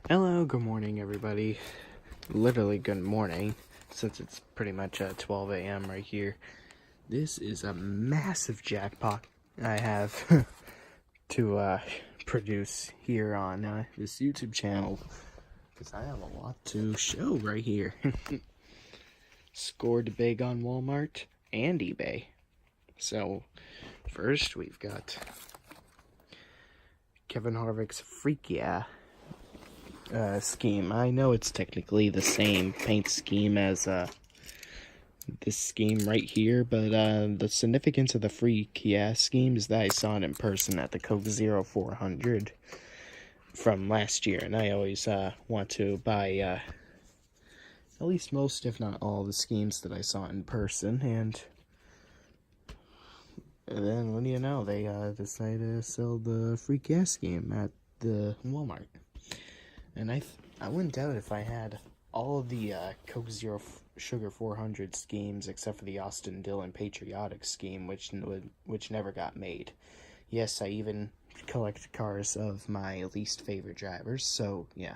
Hello, good morning, everybody. Literally, good morning, since it's pretty much 12 a.m. right here. This is a massive jackpot I have to produce here on this YouTube channel, because I have a lot to show right here. Scored big on Walmart and eBay. So, first we've got Kevin Harvick's Freak Yeah scheme. I know it's technically the same paint scheme as this scheme right here, but the significance of the Freak Yeah scheme is that I saw it in person at the Coke Zero 400 from last year, and I always want to buy at least most, if not all, the schemes that I saw in person, and then, what do you know, they decided to sell the Freak Yeah scheme at the Walmart. And I wouldn't doubt if I had all of the Coke Zero Sugar 400 schemes except for the Austin Dillon Patriotic scheme, which never got made. Yes, I even collect cars of my least favorite drivers, so yeah.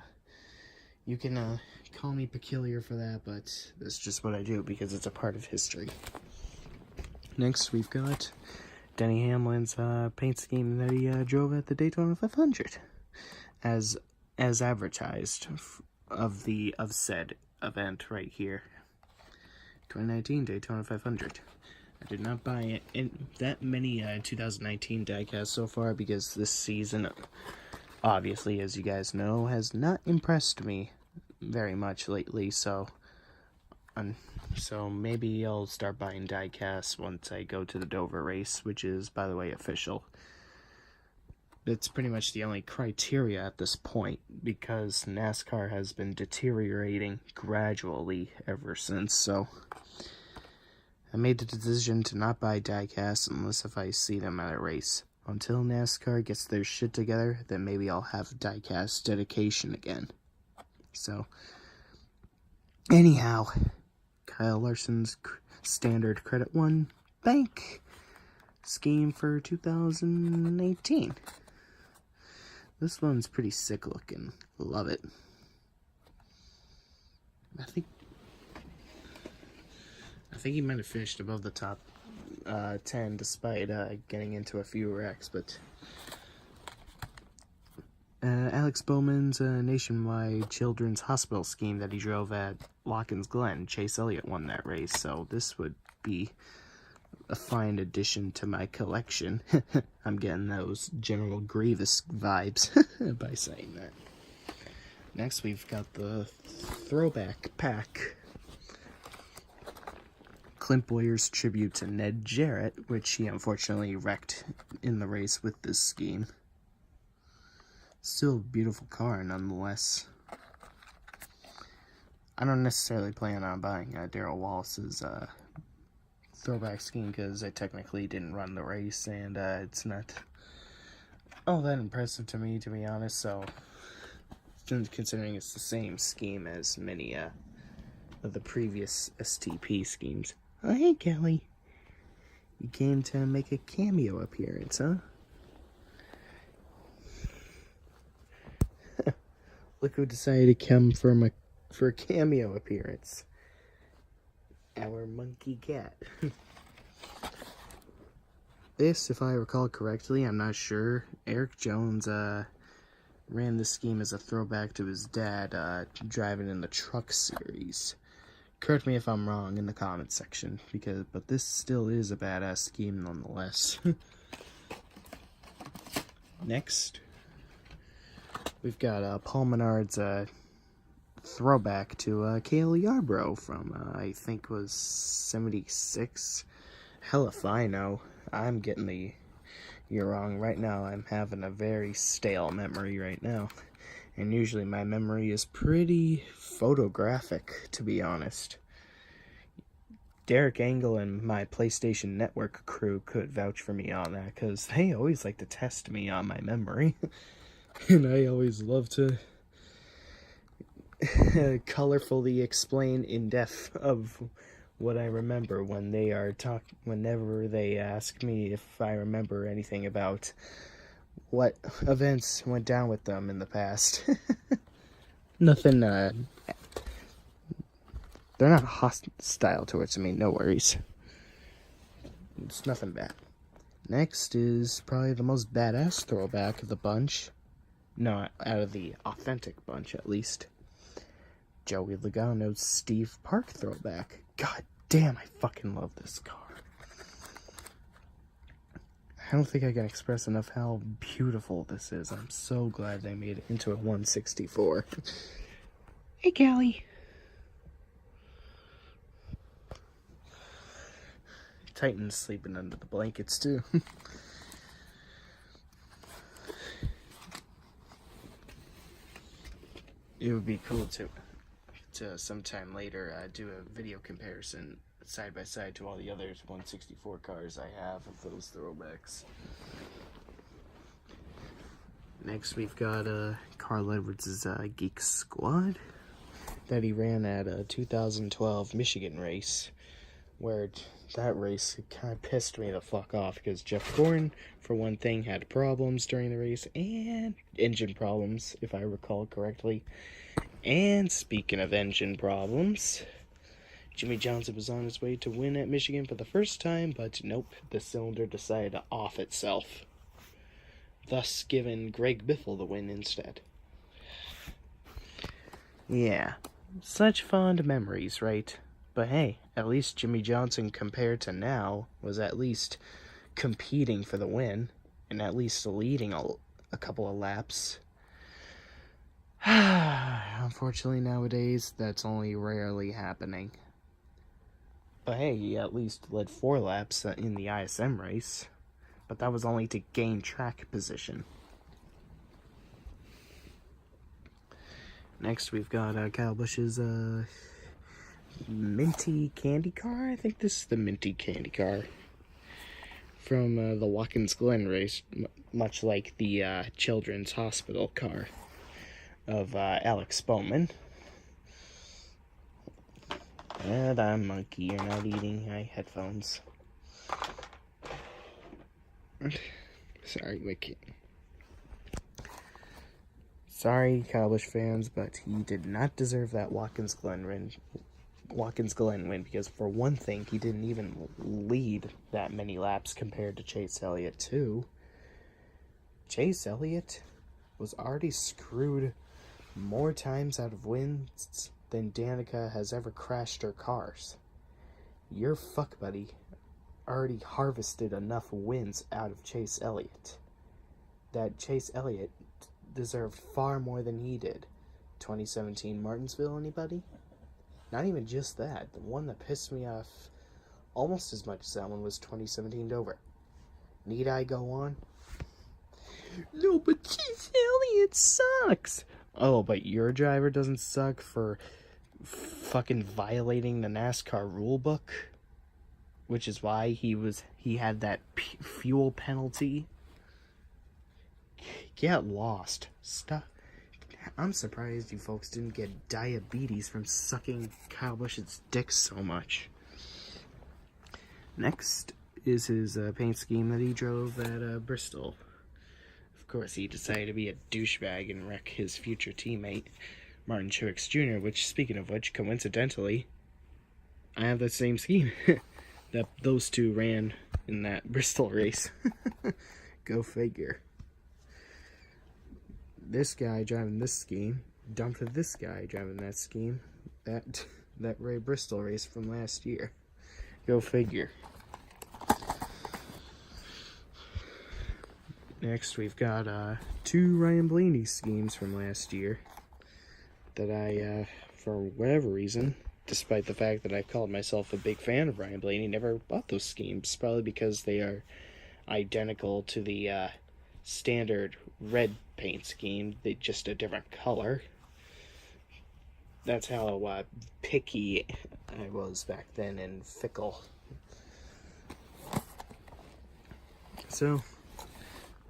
You can call me peculiar for that, but that's just what I do because it's a part of history. Next, we've got Denny Hamlin's paint scheme that he drove at the Daytona 500. As advertised of said event right here. 2019 Daytona 500. I did not buy that many 2019 diecasts so far because this season, obviously, as you guys know, has not impressed me very much lately, so maybe I'll start buying diecasts once I go to the Dover race, which is, by the way, official. It's pretty much the only criteria at this point, because NASCAR has been deteriorating gradually ever since, so I made the decision to not buy diecasts unless if I see them at a race. Until NASCAR gets their shit together, then maybe I'll have diecast dedication again. So, anyhow, Kyle Larson's standard Credit One Bank scheme for 2018. This one's pretty sick looking. Love it. I think he might have finished above the top 10 despite getting into a few wrecks, but Alex Bowman's nationwide children's hospital scheme that he drove at Watkins Glen, Chase Elliott won that race, so this would be a fine addition to my collection. I'm getting those General Grievous vibes by saying that. Next, we've got the throwback pack. Clint Boyer's tribute to Ned Jarrett, which he unfortunately wrecked in the race with this scheme. Still a beautiful car, nonetheless. I don't necessarily plan on buying Darrell Wallace's throwback scheme because I technically didn't run the race, and it's not all that impressive to me, to be honest, so considering it's the same scheme as many of the previous STP schemes. Oh, hey, Kelly. You came to make a cameo appearance, huh? Look who decided to come for a cameo appearance. Our monkey cat. This, if I recall correctly, I'm not sure, Eric Jones ran this scheme as a throwback to his dad driving in the Truck Series. Correct me if I'm wrong in the comments section, but this still is a badass scheme nonetheless. Next, we've got Paul Menard's throwback to Cale Yarbrough from, I think was 76. Hell if I know. I'm getting the year wrong. Right now, I'm having a very stale memory right now. And usually my memory is pretty photographic, to be honest. Derek Angle and my PlayStation Network crew could vouch for me on that, because they always like to test me on my memory. And I always love to colorfully explain in depth of what I remember when they are whenever they ask me if I remember anything about what events went down with them in the past. Nothing, they're not hostile towards me, no worries. It's nothing bad. Next is probably the most badass throwback of the bunch. No, out of the authentic bunch, at least. Joey Logano's Steve Park throwback. God damn, I fucking love this car. I don't think I can express enough how beautiful this is. I'm so glad they made it into a 164. Hey, Callie. Titan's sleeping under the blankets, too. It would be cool to sometime later do a video comparison side by side to all the other 164 cars I have of those throwbacks. Next we've got Carl Edwards' Geek Squad that he ran at a 2012 Michigan race, where that race kind of pissed me the fuck off because Jeff Gordon, for one thing, had problems during the race and engine problems, if I recall correctly. And speaking of engine problems, Jimmy Johnson was on his way to win at Michigan for the first time, but nope, the cylinder decided to off itself, thus giving Greg Biffle the win instead. Yeah, such fond memories, right? But hey, at least Jimmy Johnson, compared to now, was at least competing for the win, and at least leading a couple of laps. Unfortunately, nowadays, that's only rarely happening. But hey, he at least led 4 laps in the ISM race. But that was only to gain track position. Next, we've got Kyle Busch's Minty Candy Car. I think this is the Minty Candy Car from the Watkins Glen race, much like the Children's Hospital car of Alex Bowman. And I'm monkey, you're not eating my headphones. Sorry, Wiki. Sorry, Kyle Busch fans, but he did not deserve that Watkins Glen win, because for one thing, he didn't even lead that many laps compared to Chase Elliott, too. Chase Elliott was already screwed more times out of wins than Danica has ever crashed her cars. Your fuck buddy already harvested enough wins out of Chase Elliott that Chase Elliott deserved far more than he did. 2017 Martinsville, anybody? Not even just that. The one that pissed me off almost as much as that one was 2017 Dover. Need I go on? No, but Chase Elliott sucks. Oh, but your driver doesn't suck for fucking violating the NASCAR rulebook? Which is why he had that fuel penalty? Get lost. Stop. I'm surprised you folks didn't get diabetes from sucking Kyle Busch's dick so much. Next is his paint scheme that he drove at Bristol. Of course, he decided to be a douchebag and wreck his future teammate, Martin Truex Jr., which, speaking of which, coincidentally, I have that same scheme that those two ran in that Bristol race. Go figure. This guy driving this scheme dumped this guy driving that scheme that Ray Bristol race from last year. Go figure. Next, we've got 2 Ryan Blaney schemes from last year that I, for whatever reason, despite the fact that I called myself a big fan of Ryan Blaney, never bought those schemes, probably because they are identical to the standard red paint scheme, they just a different color. That's how picky I was back then and fickle. So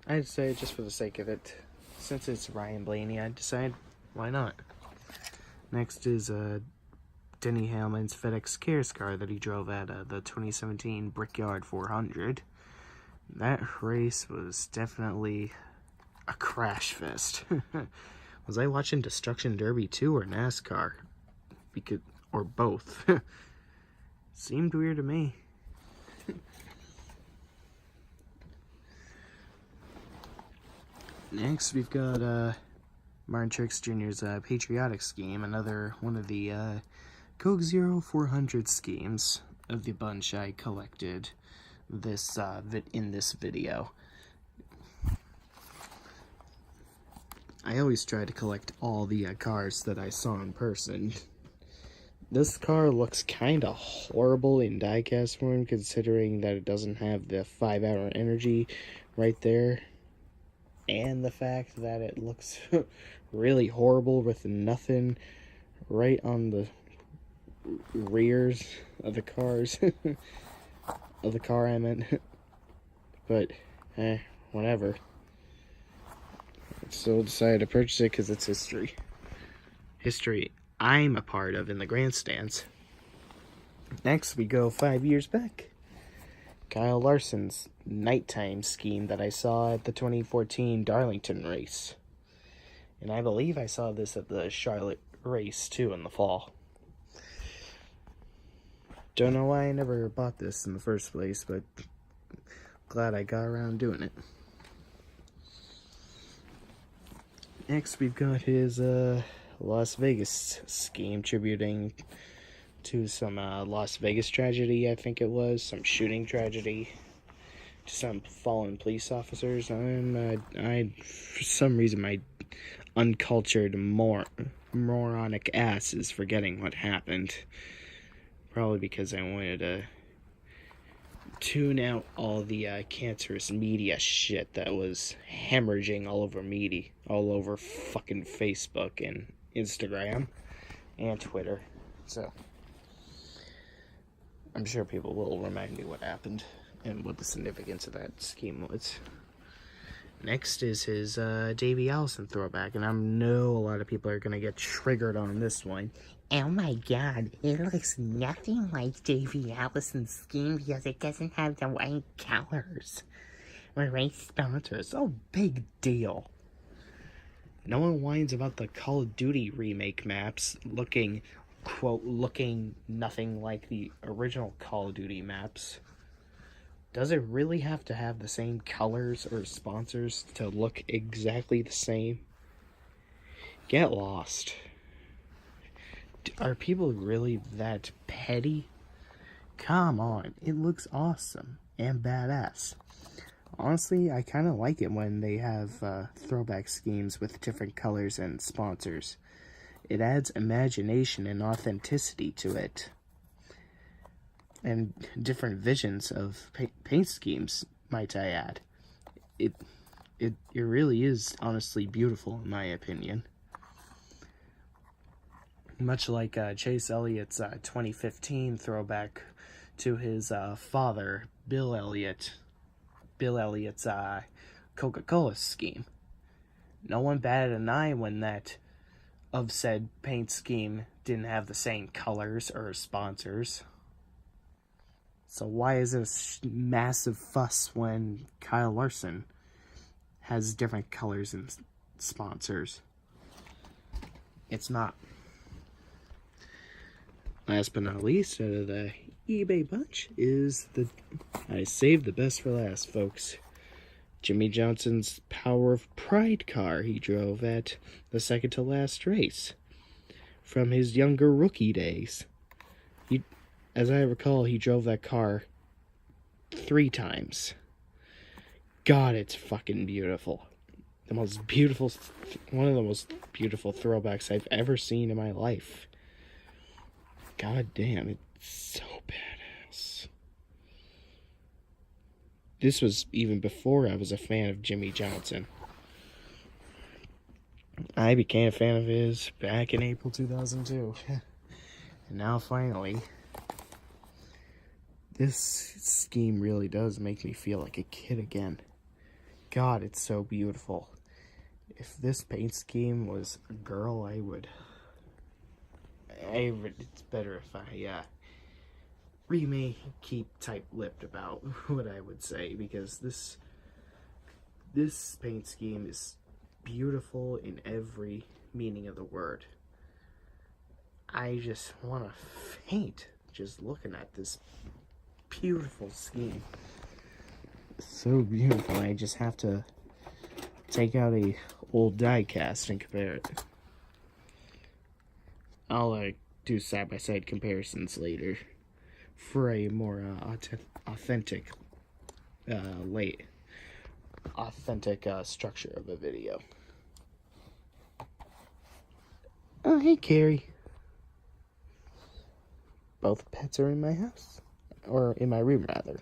I decided, just for the sake of it, since it's Ryan Blaney, I decided, why not? Next is Denny Hamlin's FedEx Cares car that he drove at the 2017 Brickyard 400. That race was definitely a crash fest. Was I watching Destruction Derby 2 or NASCAR? Because, or both. Seemed weird to me. Next, we've got Martin Truex Jr.'s Patriotic Scheme, another one of the Coke Zero 400 schemes of the bunch I collected this in this video. I always try to collect all the cars that I saw in person. This car looks kinda horrible in diecast form, considering that it doesn't have the 5-hour energy right there. And the fact that it looks really horrible with nothing right on the rears of the cars. Of the car, I meant. But, whatever. I still decided to purchase it because it's history. History I'm a part of in the grandstands. Next, we go 5 years back. Kyle Larson's nighttime scheme that I saw at the 2014 Darlington race. And I believe I saw this at the Charlotte race too in the fall. Don't know why I never bought this in the first place, but glad I got around doing it. Next, we've got his Las Vegas scheme, tributing to some Las Vegas tragedy, I think it was, some shooting tragedy to some fallen police officers. For some reason, my uncultured, moronic ass is forgetting what happened. Probably because I wanted to tune out all the cancerous media shit that was hemorrhaging all over fucking Facebook and Instagram and Twitter. So I'm sure people will remind me what happened and what the significance of that scheme was. Next is his Davey Allison throwback, and I know a lot of people are gonna get triggered on this one. Oh my god, it looks nothing like Davey Allison's scheme because it doesn't have the right colors or right sponsors. Oh, big deal. No one whines about the Call of Duty remake maps looking, quote, looking nothing like the original Call of Duty maps. Does it really have to have the same colors or sponsors to look exactly the same? Get lost. Are people really that petty? Come on, it looks awesome and badass. Honestly, I kind of like it when they have throwback schemes with different colors and sponsors. It adds imagination and authenticity to it. And different visions of paint schemes, might I add. It really is honestly beautiful, in my opinion. Much like Chase Elliott's 2015 throwback to his father, Bill Elliott's Coca-Cola scheme. No one batted an eye when that of said paint scheme didn't have the same colors or sponsors. So why is this massive fuss when Kyle Larson has different colors and sponsors? It's not. Last but not least, out of the eBay bunch is I saved the best for last, folks. Jimmy Johnson's Power of Pride car he drove at the second to last race from his younger rookie days. As I recall, he drove that car 3 times. God, it's fucking beautiful. One of the most beautiful throwbacks I've ever seen in my life. God damn, it's so badass. This was even before I was a fan of Jimmy Johnson. I became a fan of his back in April 2002. And now finally, this scheme really does make me feel like a kid again. God, it's so beautiful. If this paint scheme was a girl, it's better if I keep tight-lipped about what I would say, because this paint scheme is beautiful in every meaning of the word. I just want to faint just looking at this beautiful scheme. So beautiful. I just have to take out a old diecast and compare it. I'll do side-by-side comparisons later for a more authentic structure of a video. Oh, hey, Carrie. Both pets are in my house. Or in my room, rather.